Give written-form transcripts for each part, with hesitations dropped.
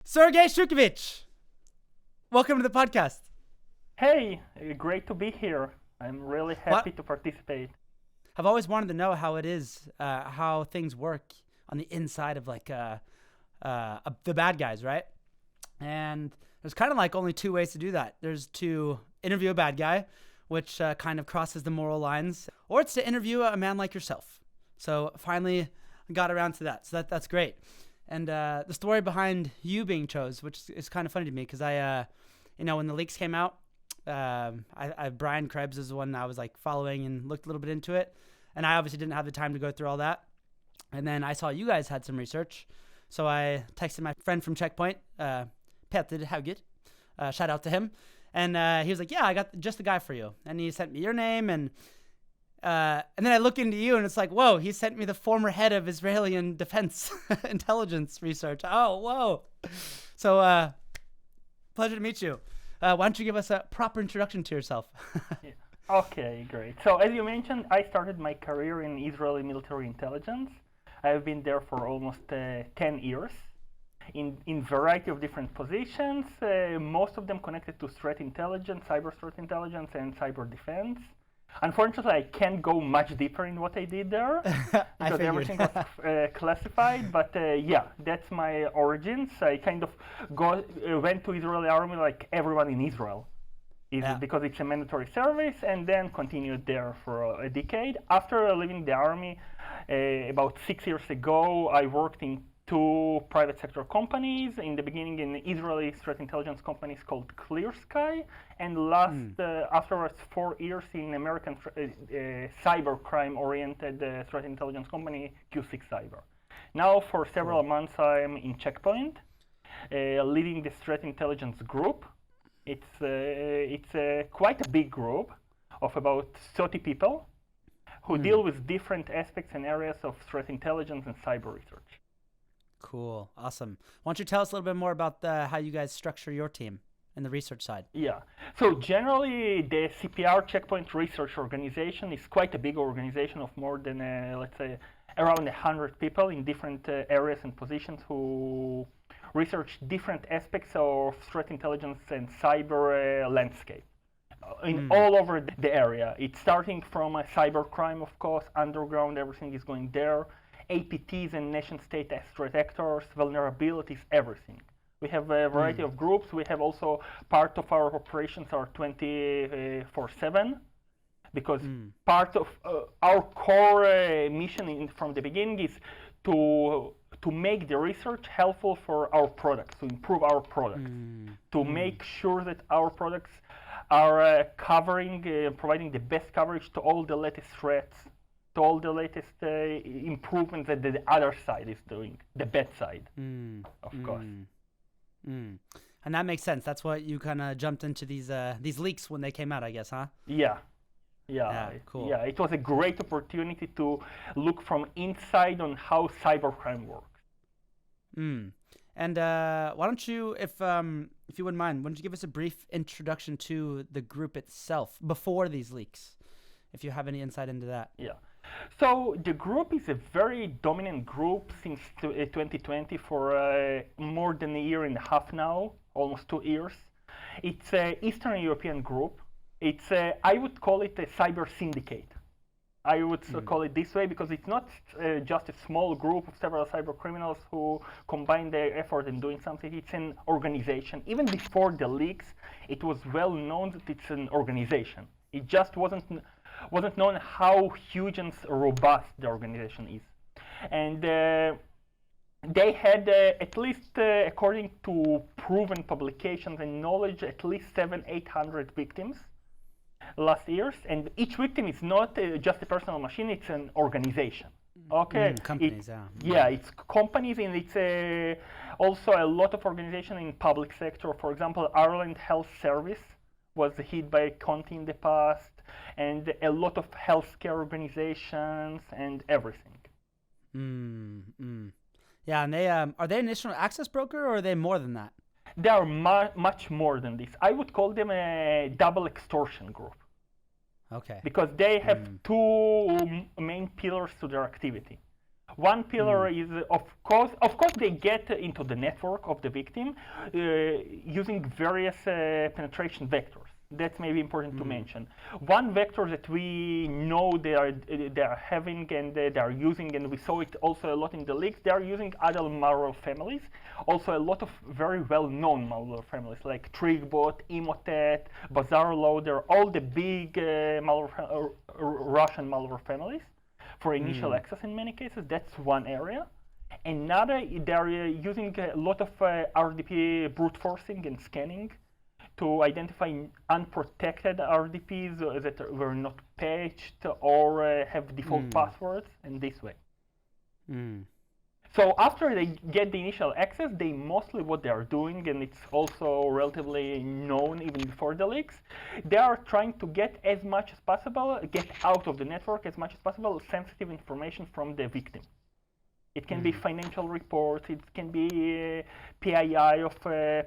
Sergey Shykevich, welcome to the podcast. Hey, great to be here. I'm really happy to participate. I've always wanted to know how it is, how things work on the inside of the bad guys, right? And there's kind of like only two ways to do that. There's to interview a bad guy, which kind of crosses the moral lines, or it's to interview a man like yourself. So finally got around to that. So that's great. And the story behind you being chose, which is kind of funny to me, because when the leaks came out, Brian Krebs is the one I was like following and looked a little bit into it, and I obviously didn't have the time to go through all that. And then I saw you guys had some research, so I texted my friend from Checkpoint, Peter Hauger, shout out to him, and he was like, "Yeah, I got just the guy for you," and he sent me your name, and then I look into you, and it's like, whoa, he sent me the former head of Israeli defense intelligence research. Oh, whoa. So, pleasure to meet you. Why don't you give us a proper introduction to yourself? Yeah. Okay, great. So, as you mentioned, I started my career in Israeli military intelligence. I've been there for almost 10 years in variety of different positions, most of them connected to threat intelligence, cyber threat intelligence, and cyber defense. Unfortunately, I can't go much deeper in what I did there because everything was classified. But yeah, that's my origins. I kind of went to Israeli army like everyone in Israel, because it's a mandatory service, and then continued there for a decade. After leaving the army, about 6 years ago, I worked in two private sector companies. In the beginning, in Israeli threat intelligence companies called Clear Sky, and afterwards 4 years in American cybercrime oriented threat intelligence company Q6 Cyber. Now for several months I'm in Checkpoint, leading the threat intelligence group. It's quite a big group of about 30 people who deal with different aspects and areas of threat intelligence and cyber research. Cool. Awesome. Why don't you tell us a little bit more about how you guys structure your team and the research side? Yeah. So generally, the CPR Checkpoint Research Organization is quite a big organization of more than, let's say, around 100 people in different areas and positions who research different aspects of threat intelligence and cyber landscape all over the area. It's starting from cybercrime, of course, underground, everything is going there. APTs and nation-state threat actors, vulnerabilities, everything. We have a variety of groups. We have also part of our operations are 24/7, because part of our core mission from the beginning is to make the research helpful for our products, to improve our products, to make sure that our products are providing the best coverage to all the latest threats, to all the latest improvements that the other side is doing, the bad side, of course. And that makes sense. That's what you kind of jumped into these leaks when they came out, I guess, huh? Yeah, cool. Yeah, it was a great opportunity to look from inside on how cybercrime works. And why don't you, if you wouldn't mind, why don't you give us a brief introduction to the group itself before these leaks, if you have any insight into that? Yeah. So the group is a very dominant group since 2020 for more than a year and a half now, almost 2 years. It's an Eastern European group. It's I would call it a cyber syndicate. I would call it this way because it's not just a small group of several cyber criminals who combine their effort in doing something. It's an organization. Even before the leaks, it was well known that it's an organization. It just wasn't known how huge and robust the organization is. And they had, at least according to proven publications and knowledge, at least 700-800 victims last years. And each victim is not just a personal machine, it's an organization. Okay. Companies, yeah, it's companies, and it's also a lot of organization in public sector. For example, Ireland Health Service was hit by Conti in the past, and a lot of healthcare organizations and everything. Yeah, and they are they an initial access broker, or are they more than that? They are much more than this. I would call them a double extortion group. Okay. Because they have two main pillars to their activity. One pillar is, of course, they get into the network of the victim using various penetration vectors. That's maybe important to mention. One vector that we know they are having and they are using, and we saw it also a lot in the leaks, they are using other malware families. Also a lot of very well-known malware families like Trigbot, Emotet, Bazaar Loader, all the big Russian malware families for initial access in many cases. That's one area. Another, they are using a lot of RDP brute forcing and scanning to identify unprotected RDPs that were not patched or have default passwords in this way. So after they get the initial access, they mostly what they are doing, and it's also relatively known even before the leaks, they are trying to get as much as possible, get out of the network as much as possible sensitive information from the victim. It can be financial reports, it can be PII of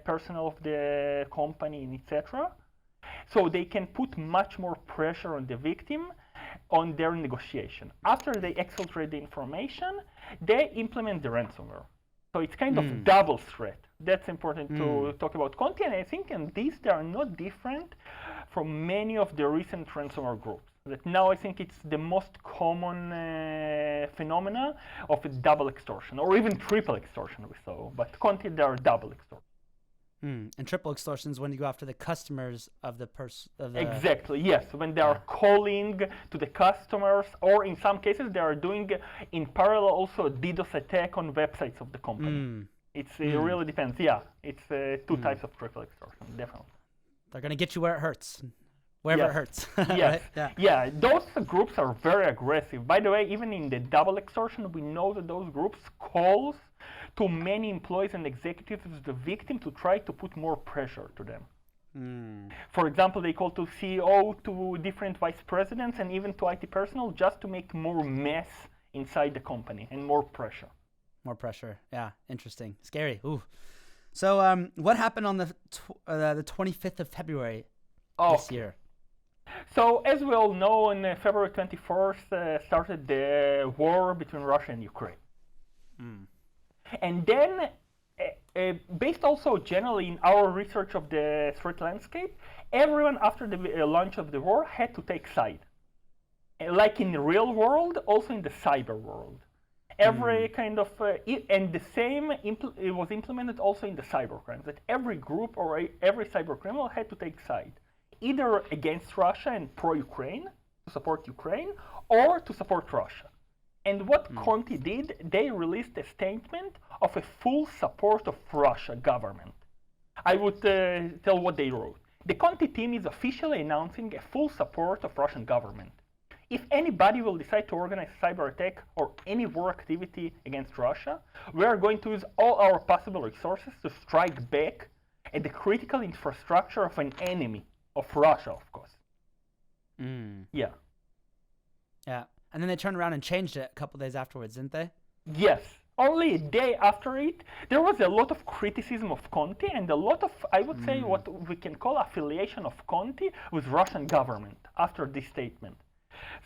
personnel of the company, etc. So they can put much more pressure on the victim on their negotiation. After they exfiltrate the information, they implement the ransomware. So it's kind of double threat. That's important to talk about Conti, and I think in this they are not different from many of the recent ransomware groups. That now I think it's the most common phenomena of a double extortion, or even triple extortion we saw. But Conti, they are double extortion. And triple extortion is when you go after the customers of the person. Exactly, yes. When they are calling to the customers, or in some cases they are doing in parallel also a DDoS attack on websites of the company. It really depends. Yeah, it's two types of triple extortion, definitely. They're going to get you where it hurts. Wherever it hurts. Yes. Right? Yeah, those groups are very aggressive. By the way, even in the double extortion, we know that those groups calls to many employees and executives of the victim to try to put more pressure to them. For example, they call to CEO, to different vice presidents, and even to IT personnel just to make more mess inside the company and more pressure. More pressure. Yeah, interesting. Scary. Ooh. So what happened on the 25th of February this year? So, as we all know, on February 24th started the war between Russia and Ukraine. And then, based also generally in our research of the threat landscape, everyone after the launch of the war had to take side. Like in the real world, also in the cyber world. Every kind of, and the same it was implemented also in the cybercrime, that every group or every cybercriminal had to take side. Either against Russia and pro-Ukraine, to support Ukraine, or to support Russia. And what Conti did, they released a statement of a full support of Russia government. I would tell what they wrote. The Conti team is officially announcing a full support of Russian government. If anybody will decide to organize a cyber attack or any war activity against Russia, we are going to use all our possible resources to strike back at the critical infrastructure of an enemy. Of Russia, of course. Yeah. Yeah. And then they turned around and changed it a couple days afterwards, didn't they? Yes. Only a day after it, there was a lot of criticism of Conti and a lot of, I would say, what we can call affiliation of Conti with Russian government after this statement.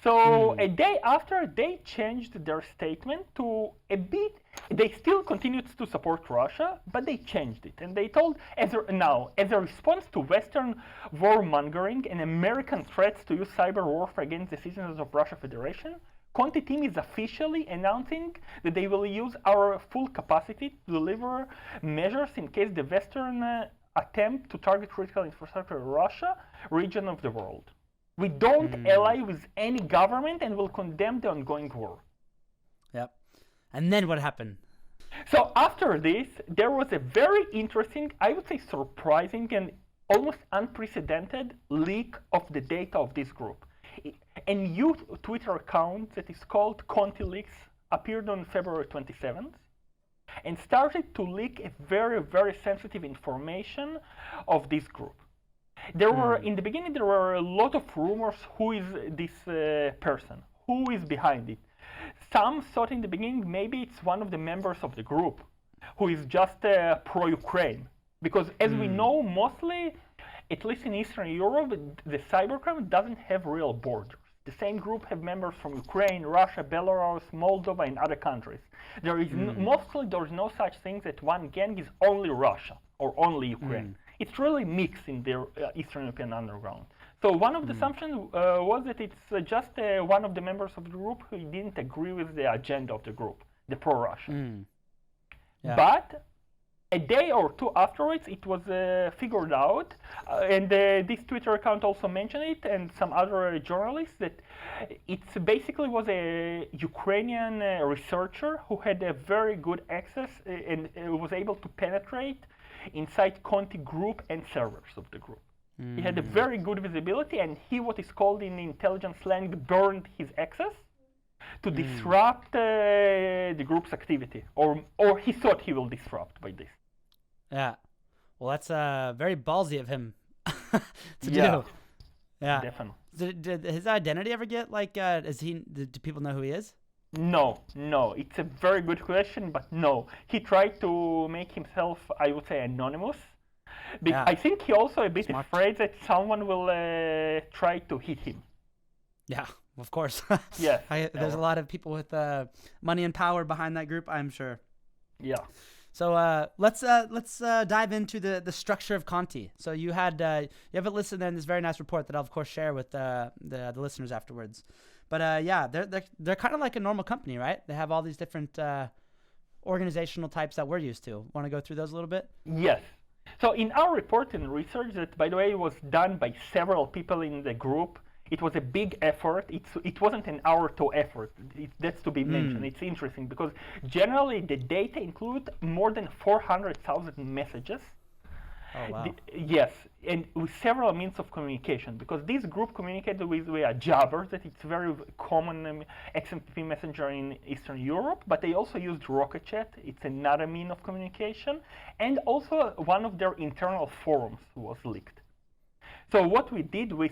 So a day after, they changed their statement to a bit. They still continued to support Russia, but they changed it. And they told, as a response to Western warmongering and American threats to use cyber warfare against the citizens of Russia Federation, Conti team is officially announcing that they will use our full capacity to deliver measures in case the Western attempt to target critical infrastructure in Russia region of the world. We don't ally with any government and will condemn the ongoing war. Yep. And then what happened? So after this, there was a very interesting, I would say surprising and almost unprecedented leak of the data of this group. A new Twitter account that is called Conti Leaks appeared on February 27th and started to leak a very, very sensitive information of this group. There were, in the beginning, there were a lot of rumors who is this person, who is behind it. Some thought in the beginning maybe it's one of the members of the group who is just pro-Ukraine. Because as we know, mostly, at least in Eastern Europe, the cybercrime doesn't have real borders. The same group have members from Ukraine, Russia, Belarus, Moldova, and other countries. There is there's no such thing that one gang is only Russia or only Ukraine. It's really mixed in the Eastern European underground. So one of the assumptions was that it's just one of the members of the group who didn't agree with the agenda of the group, the pro-Russian. Yeah. But a day or two afterwards, it was figured out, and this Twitter account also mentioned it, and some other journalists, that it basically was a Ukrainian researcher who had a very good access and was able to penetrate inside Conti group and servers of the group. He had a very good visibility, and he, what is called in intelligence slang, burned his access to disrupt the group's activity, or he thought he will disrupt by this. Yeah, well, that's very ballsy of him to do. Yeah, definitely. Did his identity ever get do people know who he is? No. It's a very good question, but no. He tried to make himself, I would say, anonymous. I think he also a bit afraid that someone will try to hit him. Yeah, of course. Yes. There's a lot of people with money and power behind that group, I'm sure. Yeah. So let's dive into the structure of Conti. So you have it listed there in this very nice report that I'll of course share with the listeners afterwards. But they're kind of like a normal company, right? They have all these different organizational types that we're used to. Want to go through those a little bit? Yes. So in our report and research that, by the way, was done by several people in the group, it was a big effort. It wasn't an hour-to effort. That's to be mentioned. It's interesting because generally the data include more than 400,000 messages. Oh, wow. Yes, and with several means of communication, because this group communicated with Jabber, that it's very common XMPP messenger in Eastern Europe, but they also used Rocket Chat. It's another mean of communication, and also one of their internal forums was leaked. So what we did, we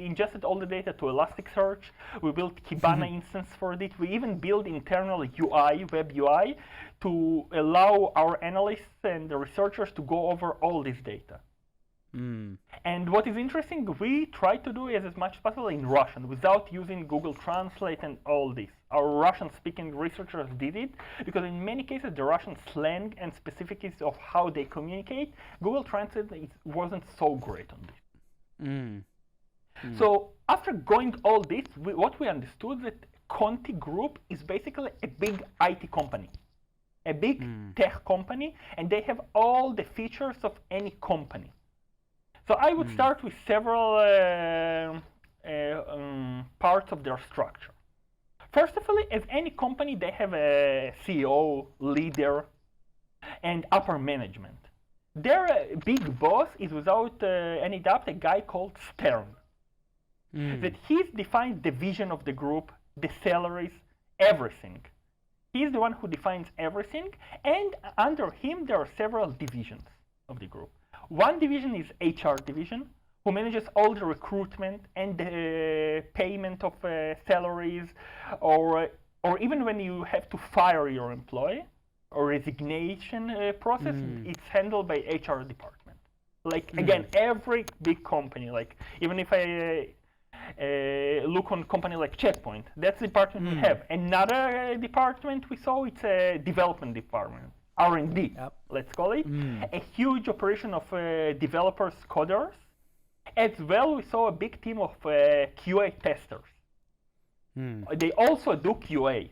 ingested all the data to Elasticsearch. We built Kibana instance for it. We even built internal UI, web UI, to allow our analysts and the researchers to go over all this data. And what is interesting, we try to do it as much as possible in Russian without using Google Translate and all this. Our Russian-speaking researchers did it because in many cases the Russian slang and specifics of how they communicate, Google Translate wasn't so great on this. So after going all this, what we understood that Conti Group is basically a big IT company, a big tech company, and they have all the features of any company. So I would start with several parts of their structure. First of all, as any company, they have a CEO, leader, and upper management. Their big boss is, without any doubt, a guy called Stern. That he defines the vision of the group, the salaries, everything. He's the one who defines everything, and under him there are several divisions of the group. One division is HR division, who manages all the recruitment and the payment of salaries, or even when you have to fire your employee, or resignation process, it's handled by HR department. Like again, every big company, like even if I look on company like Checkpoint, that's the department we have. Another department we saw, it's a development department. R&D, let's call it, a huge operation of developers, coders. As well, we saw a big team of QA testers. They also do QA.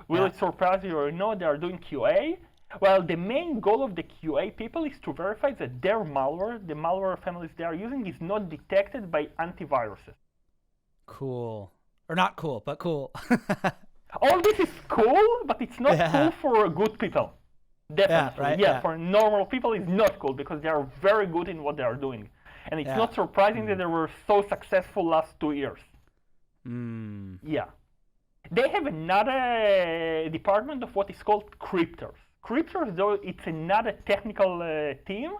Will it surprise you or no? They are doing QA. Well, the main goal of the QA people is to verify that their malware, the malware families they are using, is not detected by antiviruses. Cool. Or not cool, but cool. All this is cool, but it's not cool for good people. Definitely. For normal people, it's not cool because they are very good in what they are doing. And it's not surprising that they were so successful last 2 years. They have another department of what is called cryptors. Cryptors, though, it's another technical team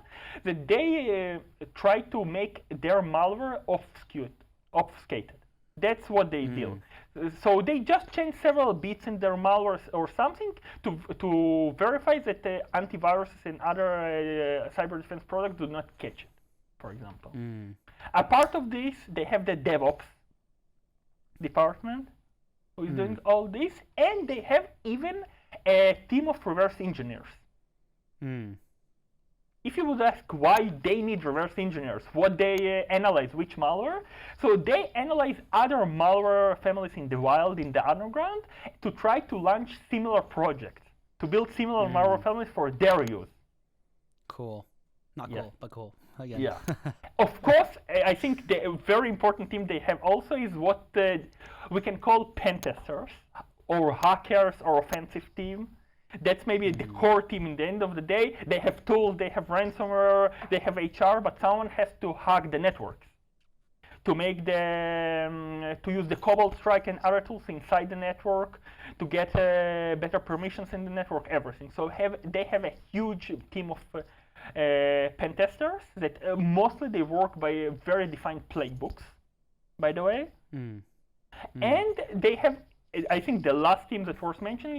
that they try to make their malware obfuscated. That's what they do. So they just change several bits in their malware or something to verify that antiviruses and other cyber defense products do not catch it, for example. A part of this, they have the DevOps department who is doing all this, and they have even a team of reverse engineers. If you would ask why they need reverse engineers, what they analyze, which malware, so they analyze other malware families in the wild, in the underground, to try to launch similar projects, to build similar malware families for their use. Cool. Not cool, but cool. Again. Yeah. Of course, I think the very important team they have also is what we can call pen testers, or hackers, or offensive team. That's maybe the core team. In the end of the day, they have tools, they have ransomware, they have HR, but someone has to hack the networks to make to use the Cobalt Strike and other tools inside the network to get better permissions in the network, everything. So they have a huge team of pen testers that mostly they work by very defined playbooks, by the way. And they have, I think the last team that was mentioned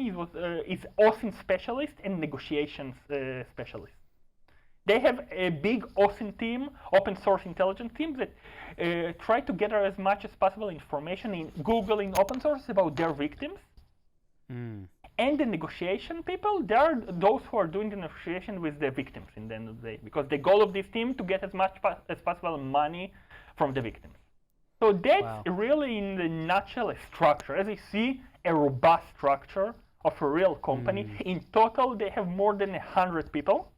is OSINT specialist and negotiations specialist. They have a big OSINT team, open source intelligence team, that try to gather as much as possible information in Google, in open source, about their victims. And the negotiation people, they are those who are doing the negotiation with the victims in the end of the day, because the goal of this team to get as much as possible money from the victims. So that's really, in the nutshell, a structure. As you see, a robust structure of a real company. In total, they have more than 100 people.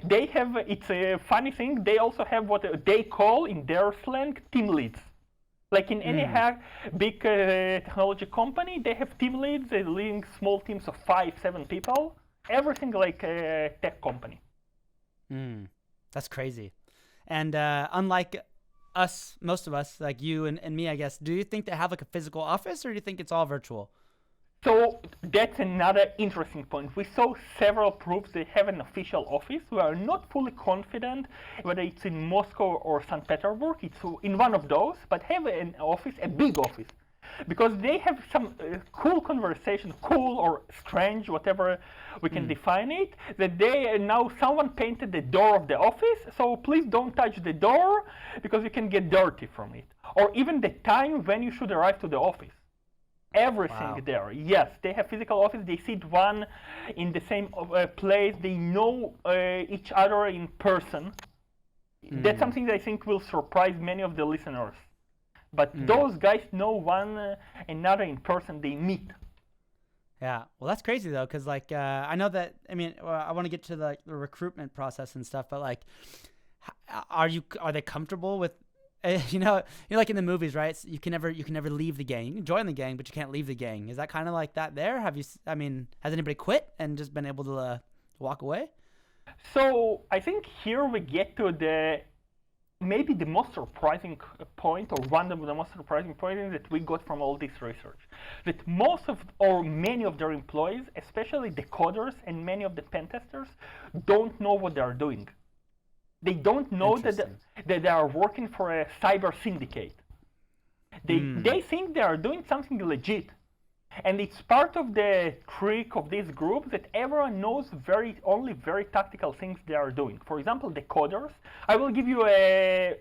They have, it's a funny thing, they also have what they call, in their slang, team leads. Like in any big technology company, they have team leads, leading small teams of 5-7 people. Everything like a tech company. That's crazy. And unlike us, most of us, like you and me, I guess, do you think they have like a physical office, or do you think it's all virtual? So that's another interesting point. We saw several proofs they have an official office. We are not fully confident whether it's in Moscow or St. Petersburg. It's in one of those, but have an office, a big office. Because they have some cool conversation, cool or strange, whatever we can define it, that they now someone painted the door of the office, so please don't touch the door because you can get dirty from it. Or even the time when you should arrive to the office. Everything there. Yes, they have physical office. They sit one in the same place. They know each other in person. That's something that I think will surprise many of the listeners. But those guys know one another in person. They meet. Yeah, well, that's crazy though, because like I know that. I mean, I want to get to the recruitment process and stuff, but like, are they comfortable with? You know, like in the movies, right? You can never leave the gang. You can join the gang, but you can't leave the gang. Is that kind of like that there? Has anybody quit and just been able to walk away? So I think here we get to maybe the most surprising point, or one of the most surprising points that we got from all this research. That most of, or many of their employees, especially the coders and many of the pen testers, don't know what they are doing. They don't know that they are working for a cyber syndicate. They think they are doing something legit. And it's part of the trick of this group that everyone knows only very tactical things they are doing. For example, the coders. I will give you a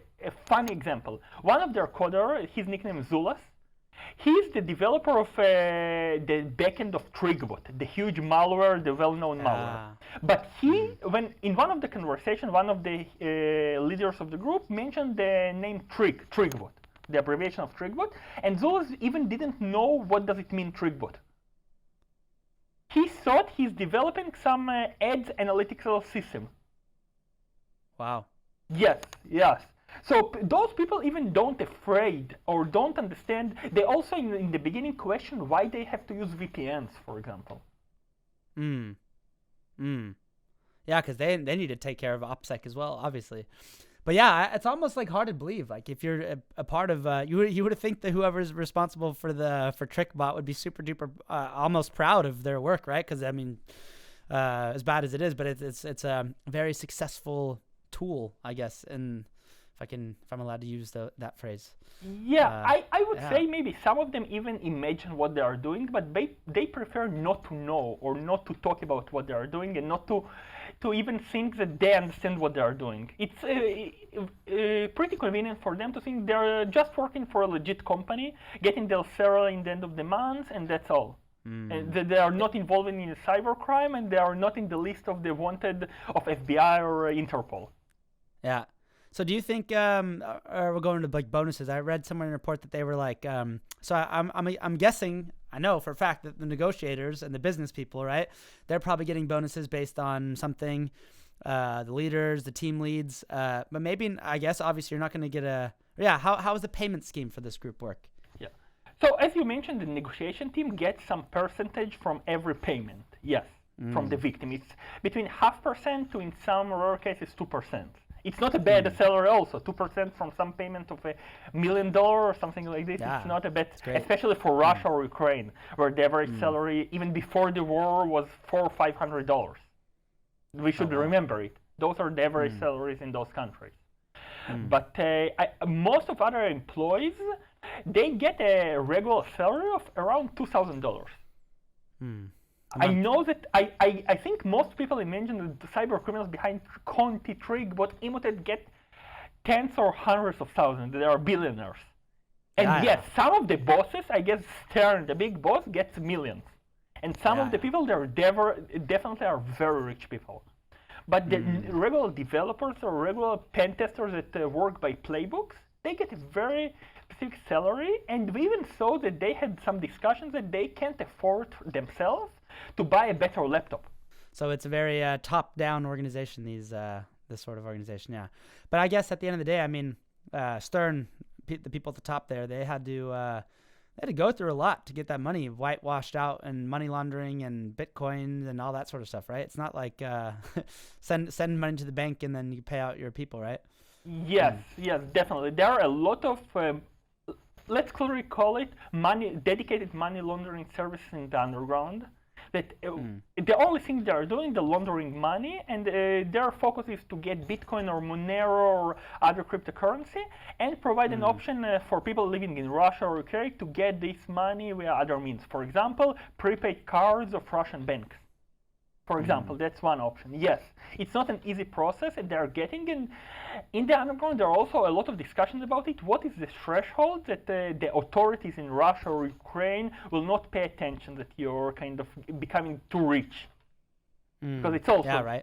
funny example. One of their coders, his nickname is Zulas. He's the developer of the backend of Trigbot, the huge malware, the well-known malware. But when in one of the conversations, one of the leaders of the group mentioned the name Trigbot, the abbreviation of Trigbot, and Zulas even didn't know what does it mean, Trigbot. He thought he's developing some ads analytical system. Wow. Yes. So those people even don't afraid or don't understand. They also in the beginning question why they have to use VPNs, for example. Yeah, because they need to take care of OPSEC as well, obviously. But yeah, it's almost like hard to believe. Like if you're a part of, you would think that whoever's responsible for TrickBot would be super duper almost proud of their work, right? Because I mean, as bad as it is, but it's a very successful tool, I guess, and if I'm allowed to use that phrase. Yeah, I would say maybe some of them even imagine what they are doing, but they prefer not to know or not to talk about what they are doing and not to even think that they understand what they are doing. It's pretty convenient for them to think they're just working for a legit company, getting their salary in the end of the month, and that's all. And they are not involved in cybercrime, and they are not in the list of the wanted of FBI or Interpol. Yeah. So do you think, we're going to like bonuses? I read somewhere in a report that they were like, so I'm guessing, I know for a fact that the negotiators and the business people, right, they're probably getting bonuses based on something, the leaders, the team leads, but maybe, I guess, obviously you're not going to get how is the payment scheme for this group work? Yeah. So as you mentioned, the negotiation team gets some percentage from every payment, yes, from the victim. It's between 0.5% to, in some rare cases, 2%. It's not a bad salary also. 2% from some payment of $1 million or something like this. Yeah, it's not a bad, especially for Russia or Ukraine, where the average salary, even before the war, was $400 or $500. We should remember it. Those are the average salaries in those countries. But most of other employees, they get a regular salary of around $2,000. I know that I think most people imagine that the cyber criminals behind Conti, Trig, but Emotet get tens or hundreds of thousands. They are billionaires. And yes, some of the bosses, I guess Stern, the big boss, gets millions. And some of the people, they're definitely are very rich people. But the regular developers or regular pen testers that work by playbooks, they get a very specific salary. And we even saw that they had some discussions that they can't afford themselves to buy a better laptop. So it's a very top-down organization, this sort of organization, yeah. But I guess at the end of the day, I mean, Stern, the people at the top there, they had to go through a lot to get that money whitewashed out and money laundering and Bitcoin and all that sort of stuff, right? It's not like send money to the bank and then you pay out your people, right? Yes, yes, definitely. There are a lot of, let's clearly call it dedicated money laundering services in the underground. That the only thing they are doing, the laundering money, and their focus is to get Bitcoin or Monero or other cryptocurrency and provide an option for people living in Russia or Ukraine to get this money via other means. For example, prepaid cards of Russian banks. For example, that's one option. Yes, it's not an easy process, and they are getting in the underground. There are also a lot of discussions about it. What is the threshold that the authorities in Russia or Ukraine will not pay attention that you're kind of becoming too rich? Because it's also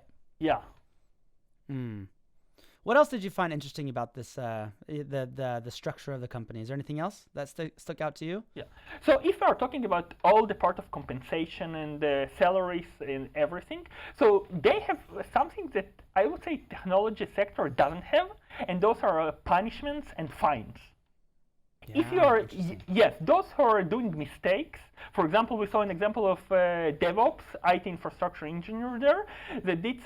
What else did you find interesting about this, the structure of the company? Is there anything else that stuck out to you? Yeah. So if we are talking about all the part of compensation and salaries and everything, so they have something that I would say technology sector doesn't have, and those are punishments and fines. Yeah, if you are, yes, those who are doing mistakes, for example, we saw an example of DevOps, IT infrastructure engineer there, that did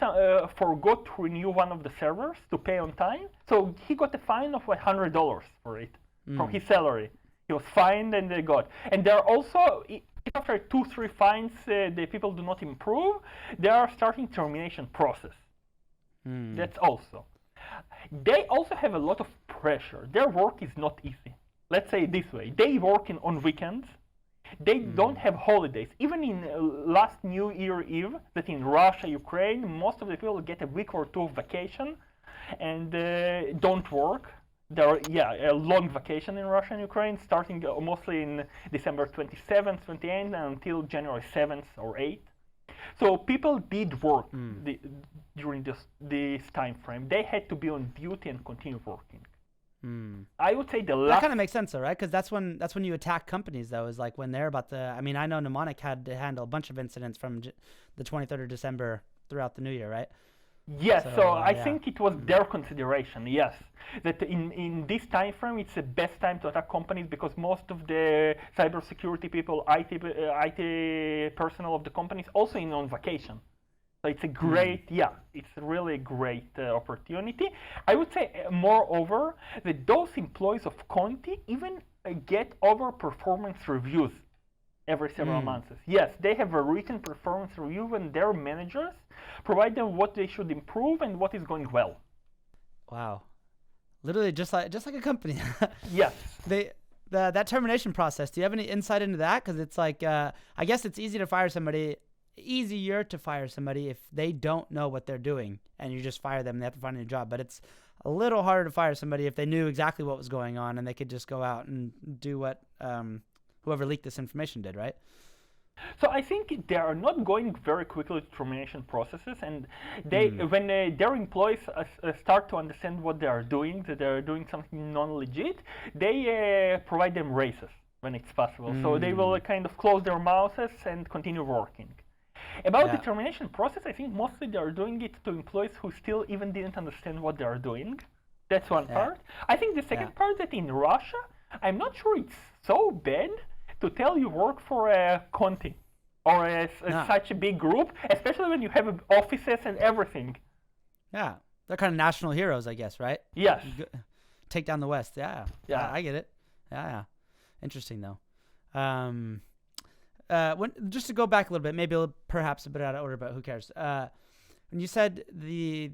forgot to renew one of the servers to pay on time. So he got a fine of $100 for it from his salary. He was fined and they got. And there are also, after 2-3 fines, the people do not improve, they are starting termination process. That's also. They also have a lot of pressure. Their work is not easy. Let's say it this way, they work on weekends, they don't have holidays. Even in last New Year Eve, that in Russia, Ukraine, most of the people get a week or two of vacation and don't work. There are, a long vacation in Russia and Ukraine, starting mostly in December 27th, 28th, until January 7th or 8th. So people did work during this time frame. They had to be on duty and continue working. I would say that kind of makes sense, though, right? Because that's when you attack companies, though, is like when they're about to. I mean, I know Mnemonic had to handle a bunch of incidents from the 23rd of December throughout the new year, right? Yes, so I think it was their consideration, yes, that in this time frame, it's the best time to attack companies because most of the cybersecurity people, IT personnel of the companies also on vacation. So it's a great, it's really a great opportunity. I would say, moreover, that those employees of Conti even get over performance reviews every several months. Yes, they have a written performance review and their managers provide them what they should improve and what is going well. Wow. Literally just like a company. Yes. That termination process. Do you have any insight into that? Because it's like I guess it's easier to fire somebody if they don't know what they're doing and you just fire them and they have to find a new job. But it's a little harder to fire somebody if they knew exactly what was going on and they could just go out and do what whoever leaked this information did, right? So I think they are not going very quickly to termination processes, and when their employees start to understand what they are doing, that they are doing something non-legit, they provide them raises when it's possible. So they will kind of close their mouths and continue working. About the termination process, I think mostly they are doing it to employees who still even didn't understand what they are doing. That's one part. I think the second part, that in Russia, I'm not sure it's so bad to tell you work for a Conti or such a big group, especially when you have offices and everything. Yeah, they're kind of national heroes, I guess, right? Yes. Take down the West. Yeah. I get it. Yeah. Interesting though. Just to go back a little bit, maybe perhaps a bit out of order, but who cares? When you said the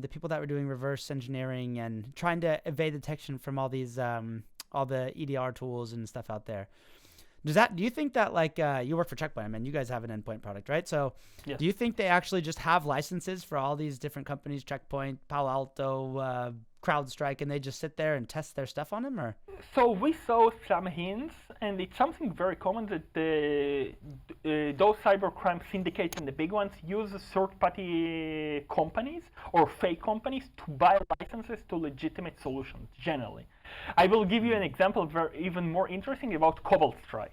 people that were doing reverse engineering and trying to evade detection from all these all the EDR tools and stuff out there, do you think that, like, you work for Checkpoint, I mean, you guys have an endpoint product, right? So yes. Do you think they actually just have licenses for all these different companies, Checkpoint, Palo Alto, CrowdStrike, and they just sit there and test their stuff on them, or? So we saw some hints, and it's something very common that those cybercrime syndicates and the big ones use third-party companies or fake companies to buy licenses to legitimate solutions, generally. I will give you an example even more interesting about CobaltStrike.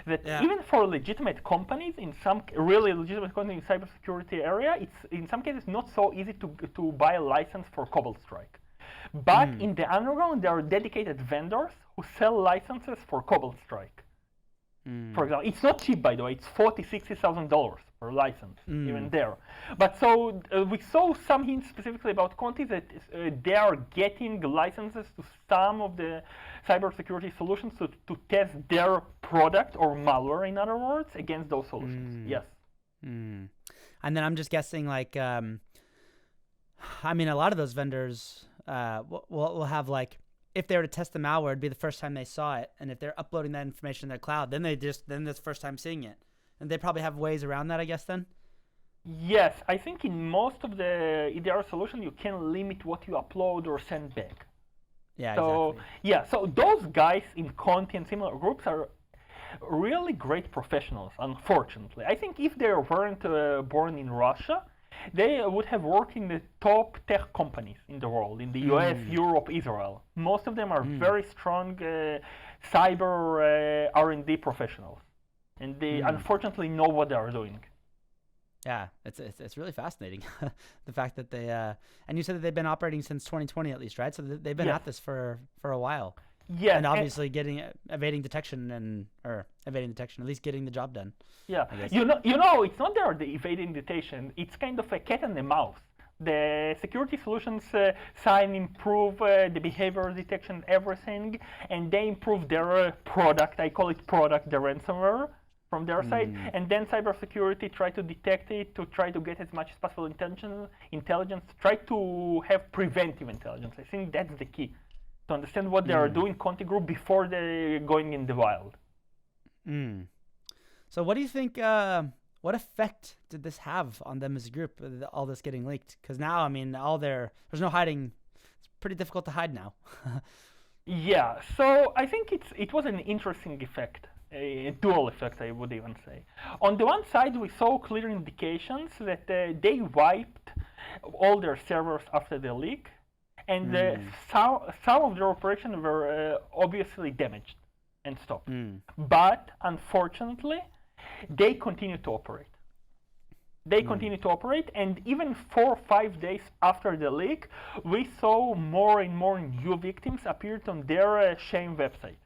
That even for legitimate companies, in some really legitimate companies in cybersecurity area, it's in some cases not so easy to buy a license for CobaltStrike. But in the underground, there are dedicated vendors who sell licenses for CobaltStrike. For example, it's not cheap, by the way. It's $40,000-$60,000 per license, even there. But so we saw some hints specifically about Conti that they are getting licenses to some of the cybersecurity solutions to test their product or malware, in other words, against those solutions. Yes. And then I'm just guessing, like, I mean, a lot of those vendors will have, like, if they were to test the malware, it'd be the first time they saw it. And if they're uploading that information in their cloud, then that's the first time seeing it. And they probably have ways around that, I guess, then? Yes, I think in most of the EDR solution, you can limit what you upload or send back. Yeah, so, exactly. Yeah, so those guys in Conti and similar groups are really great professionals, unfortunately. I think if they weren't born in Russia, they would have worked in the top tech companies in the world, in the US, Europe, Israel. Most of them are very strong cyber R&D professionals, and they unfortunately know what they are doing. Yeah, it's really fascinating, the fact that they and you said that they've been operating since 2020 at least, right? So they've been at this for a while. Yeah, and obviously evading detection, at least getting the job done. Yeah, you know, it's not there the evading detection. It's kind of a cat and a mouse. The security solutions improve the behavior detection, everything, and they improve their product. I call it product, the ransomware, from their side, and then cybersecurity try to detect it, to try to get as much as possible intelligence, try to have preventive intelligence. I think that's the key, to understand what they are doing, Conti Group, before they're going in the wild. So what do you think, what effect did this have on them as a group, all this getting leaked? Because now, I mean, there's no hiding. It's pretty difficult to hide now. Yeah, so I think it was an interesting effect, a dual effect, I would even say. On the one side, we saw clear indications that they wiped all their servers after the leak, and some of their operations were obviously damaged and stopped. But unfortunately, they continue to operate. And even 4 or 5 days after the leak, we saw more and more new victims appeared on their shame website.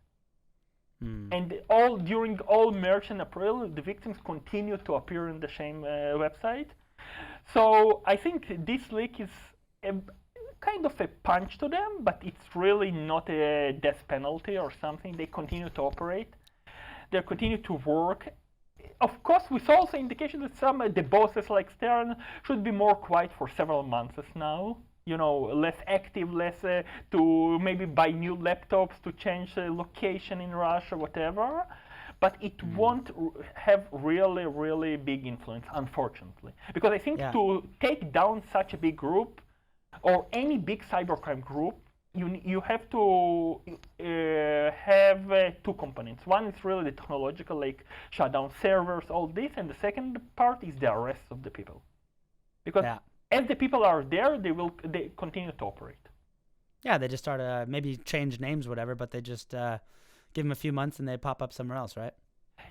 And during all March and April, the victims continue to appear on the shame website. So I think this leak is kind of a punch to them, but it's really not a death penalty or something. They continue to operate. They continue to work. Of course, we saw also indication that some of the bosses like Stern should be more quiet for several months now. less active, less to maybe buy new laptops to change location in Russia, whatever. But it won't have really, really big influence, unfortunately. Because I think to take down such a big group or any big cybercrime group, you have to have two components. One is really the technological, like shut down servers, all this, and the second part is the arrest of the people. Because as the people are there, they continue to operate. Yeah, they just start maybe change names, whatever, but they just give them a few months and they pop up somewhere else, right?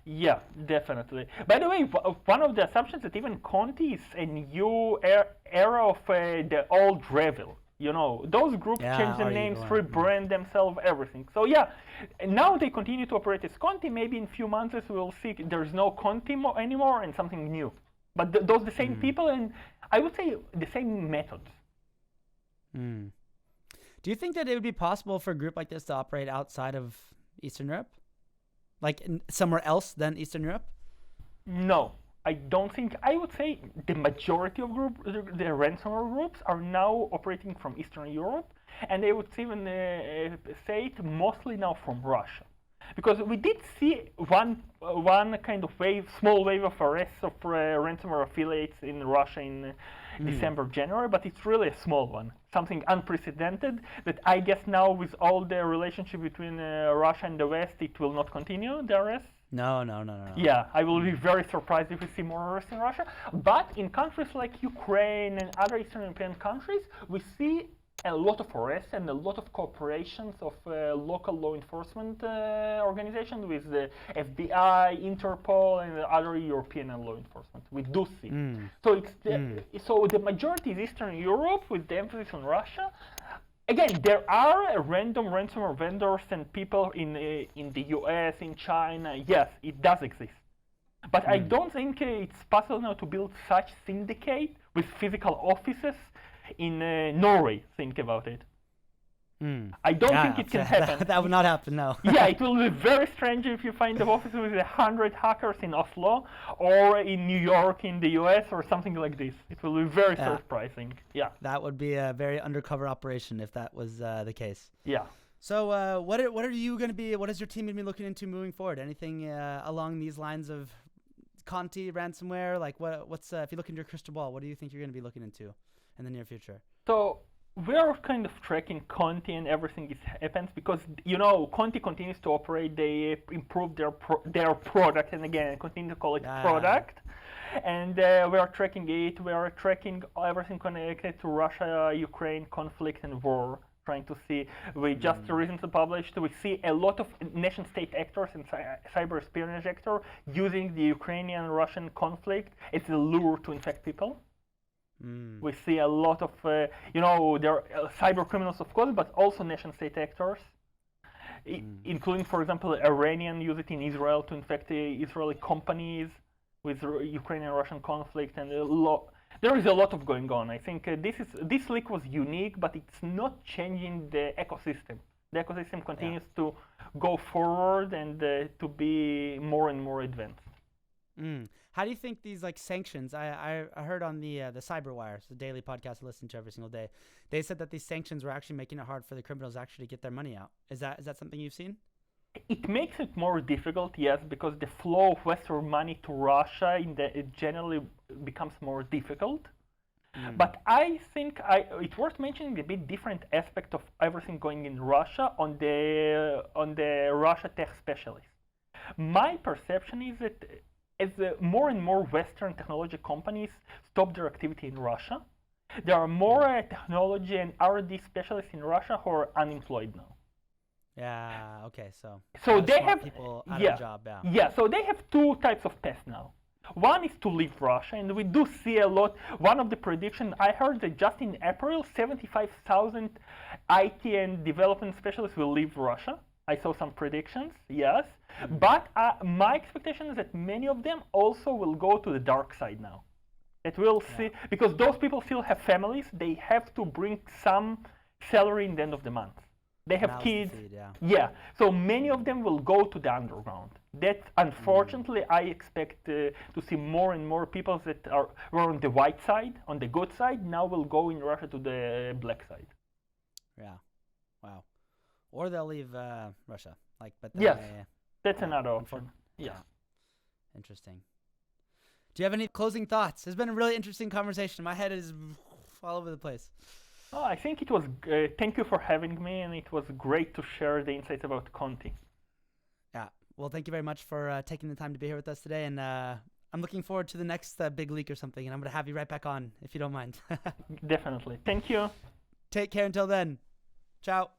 Yeah, definitely. By the way, one of the assumptions that even Conti is a new era of the old Revil. Those groups change the names, rebrand themselves, everything. So now they continue to operate as Conti. Maybe in a few months we'll see there's no Conti anymore and something new. But those the same people, and I would say the same methods. Do you think that it would be possible for a group like this to operate outside of Eastern Europe? Like somewhere else than Eastern Europe? No, I don't think. I would say the majority of the ransomware groups are now operating from Eastern Europe, and I would even say it mostly now from Russia. Because we did see one kind of small wave of arrests of ransomware affiliates in Russia in December, January, but it's really a small one, something unprecedented that I guess now with all the relationship between Russia and the West, it will not continue, the arrests. No. Yeah, I will be very surprised if we see more arrests in Russia. But in countries like Ukraine and other Eastern European countries, we see a lot of arrests and a lot of cooperations of local law enforcement organizations with the FBI, Interpol, and other European law enforcement. We do see. So so the majority is Eastern Europe with the emphasis on Russia. Again, there are random ransomware vendors and people in the US, in China. Yes, it does exist. But I don't think it's possible now to build such syndicate with physical offices in Norway. Think about it. I don't think it can happen. That would not happen, no. Yeah, it will be very strange if you find the office with 100 hackers in Oslo or in New York in the US or something like this. It will be very surprising. Yeah. That would be a very undercover operation if that was the case. Yeah. So what are you going to be, what is your team going to be looking into moving forward? Anything along these lines of Conti, ransomware? Like what's if you look into your crystal ball, what do you think you're going to be looking into in the near future? So we are kind of tracking Conti and everything happens because Conti continues to operate. They improve their product, and again, continue to call it product. And we are tracking it. We are tracking everything connected to Russia-Ukraine conflict and war. Trying to see. We just recently published. We see a lot of nation-state actors and cyber espionage actors using the Ukrainian-Russian conflict as a lure to infect people. We see a lot of, there are cyber criminals, of course, but also nation-state actors, including, for example, Iranian use it in Israel to infect Israeli companies with Ukrainian-Russian conflict, and there is a lot of going on. I think this leak was unique, but it's not changing the ecosystem. The ecosystem continues to go forward and to be more and more advanced. How do you think these sanctions? I heard on the Cyberwire, the daily podcast I listen to every single day. They said that these sanctions were actually making it hard for the criminals actually to get their money out. Is that something you've seen? It makes it more difficult, yes, because the flow of Western money to Russia it generally becomes more difficult. But I think it's worth mentioning a bit different aspect of everything going in Russia on the Russia tech specialists. My perception is that as more and more Western technology companies stop their activity in Russia, there are more technology and R&D specialists in Russia who are unemployed now. Yeah. Okay. So they have people out of a job. Yeah. So they have two types of paths now. One is to leave Russia, and we do see a lot. One of the predictions I heard that just in April, 75,000 IT and development specialists will leave Russia. I saw some predictions, yes. But my expectation is that many of them also will go to the dark side now. That we'll see, because those people still have families, they have to bring some salary in the end of the month. They have Mouths to kids. feed, yeah. Yeah. So many of them will go to the underground. That, unfortunately, I expect to see more and more people that were on the white side, on the good side, now will go in Russia to the black side. Yeah. Wow. Or they'll leave Russia. But yes, they, that's another option. Yeah. Interesting. Do you have any closing thoughts? It's been a really interesting conversation. My head is all over the place. Oh, I think it was. Thank you for having me, and it was great to share the insights about Conti. Yeah. Well, thank you very much for taking the time to be here with us today, and I'm looking forward to the next big leak or something, and I'm going to have you right back on if you don't mind. Definitely. Thank you. Take care until then. Ciao.